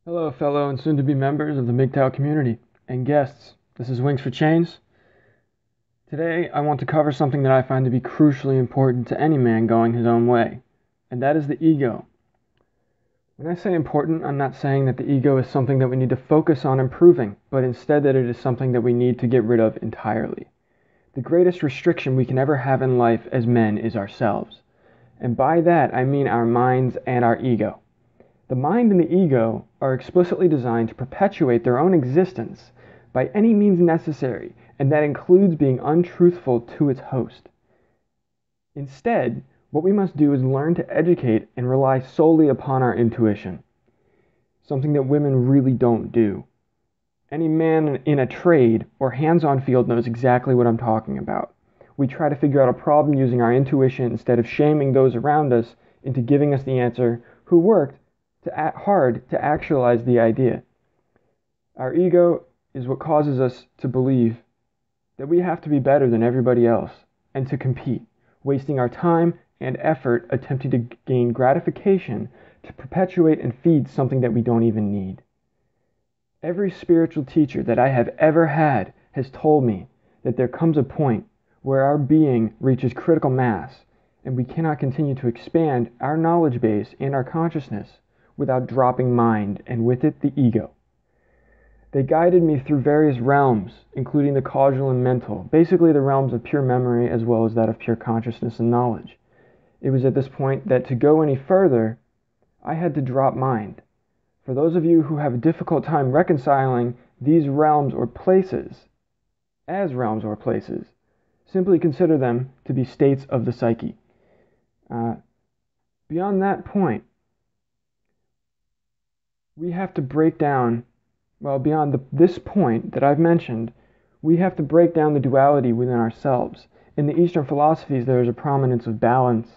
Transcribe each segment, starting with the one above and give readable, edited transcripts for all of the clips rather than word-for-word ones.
Hello, fellow and soon-to-be members of the MGTOW community, and guests. This is Wings for Chains. Today, I want to cover something that I find to be crucially important to any man going his own way, and that is the ego. When I say important, I'm not saying that the ego is something that we need to focus on improving, but instead that it is something that we need to get rid of entirely. The greatest restriction we can ever have in life as men is ourselves, and by that I mean our minds and our ego. The mind and the ego are explicitly designed to perpetuate their own existence by any means necessary, and that includes being untruthful to its host. Instead, what we must do is learn to educate and rely solely upon our intuition, something that women really don't do. Any man in a trade or hands-on field knows exactly what I'm talking about. We try to figure out a problem using our intuition instead of shaming those around us into giving us the answer who worked hard to actualize the idea. Our ego is what causes us to believe that we have to be better than everybody else and to compete, wasting our time and effort attempting to gain gratification to perpetuate and feed something that we don't even need. Every spiritual teacher that I have ever had has told me that there comes a point where our being reaches critical mass and we cannot continue to expand our knowledge base and our consciousness without dropping mind, and with it the ego. They guided me through various realms, including the causal and mental, basically the realms of pure memory as well as that of pure consciousness and knowledge. It was at this point that to go any further, I had to drop mind. For those of you who have a difficult time reconciling these realms or places as realms or places, simply consider them to be states of the psyche. Beyond that point, we have to break down, beyond this point that I've mentioned, we have to break down the duality within ourselves. In the Eastern philosophies, there is a prominence of balance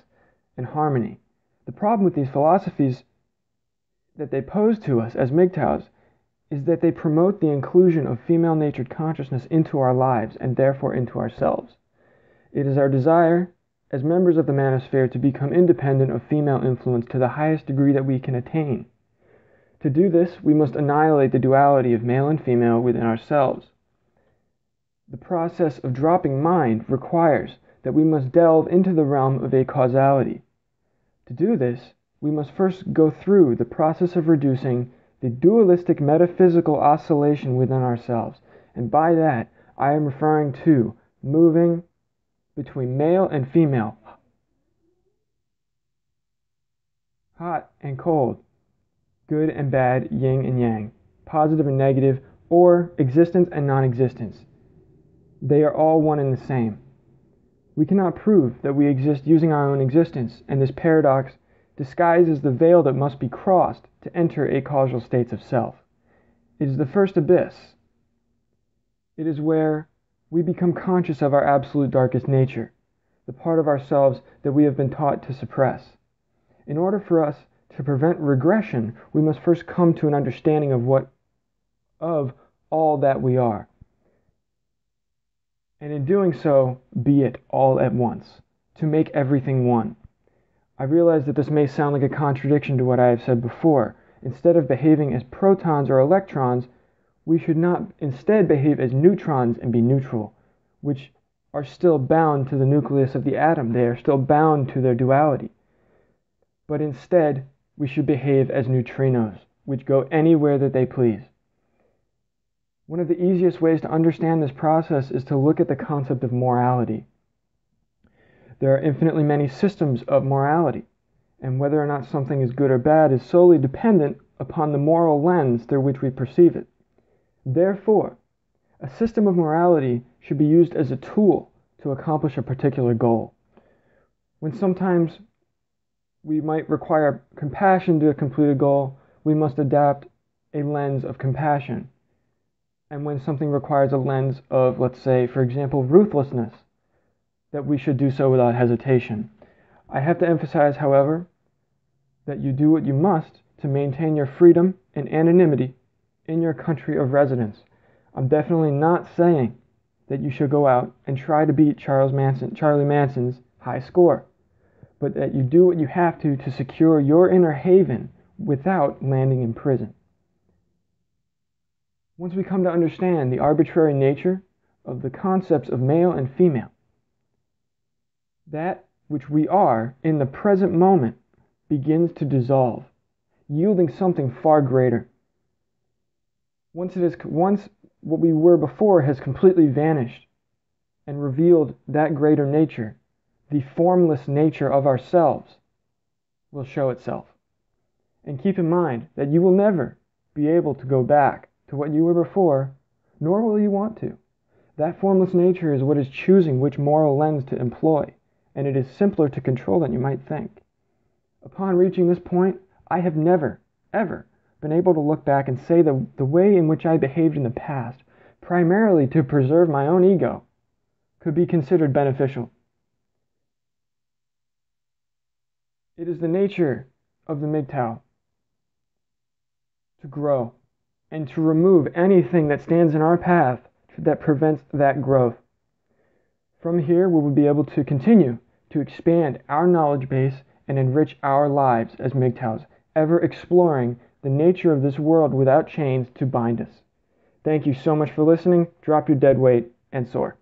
and harmony. The problem with these philosophies that they pose to us as MGTOWs is that they promote the inclusion of female-natured consciousness into our lives and therefore into ourselves. It is our desire, as members of the Manosphere, to become independent of female influence to the highest degree that we can attain. To do this, we must annihilate the duality of male and female within ourselves. The process of dropping mind requires that we must delve into the realm of a causality. To do this, we must first go through the process of reducing the dualistic metaphysical oscillation within ourselves, and by that I am referring to moving between male and female, hot and cold, good and bad, yin and yang, positive and negative, or existence and non-existence. They are all one and the same. We cannot prove that we exist using our own existence, and this paradox disguises the veil that must be crossed to enter a causal state of self. It is the first abyss. It is where we become conscious of our absolute darkest nature, the part of ourselves that we have been taught to suppress. In order for us to prevent regression, we must first come to an understanding of all that we are. And in doing so, be it all at once, to make everything one. I realize that this may sound like a contradiction to what I have said before. Instead of behaving as protons or electrons, we should not instead behave as neutrons and be neutral, which are still bound to the nucleus of the atom. They are still bound to their duality. But instead, we should behave as neutrinos, which go anywhere that they please. One of the easiest ways to understand this process is to look at the concept of morality. There are infinitely many systems of morality, and whether or not something is good or bad is solely dependent upon the moral lens through which we perceive it. Therefore, a system of morality should be used as a tool to accomplish a particular goal. When sometimes we might require compassion to complete a goal, we must adapt a lens of compassion. And when something requires a lens of, let's say, for example, ruthlessness, that we should do so without hesitation. I have to emphasize, however, that you do what you must to maintain your freedom and anonymity in your country of residence. I'm definitely not saying that you should go out and try to beat Charlie Manson's high score, but that you do what you have to secure your inner haven without landing in prison. Once we come to understand the arbitrary nature of the concepts of male and female, that which we are in the present moment begins to dissolve, yielding something far greater. Once what we were before has completely vanished and revealed that greater nature, the formless nature of ourselves will show itself. And keep in mind that you will never be able to go back to what you were before, nor will you want to. That formless nature is what is choosing which moral lens to employ, and it is simpler to control than you might think. Upon reaching this point, I have never, ever been able to look back and say that the way in which I behaved in the past, primarily to preserve my own ego, could be considered beneficial. It is the nature of the MGTOW to grow and to remove anything that stands in our path that prevents that growth. From here, we will be able to continue to expand our knowledge base and enrich our lives as MGTOWs, ever exploring the nature of this world without chains to bind us. Thank you so much for listening. Drop your dead weight and soar.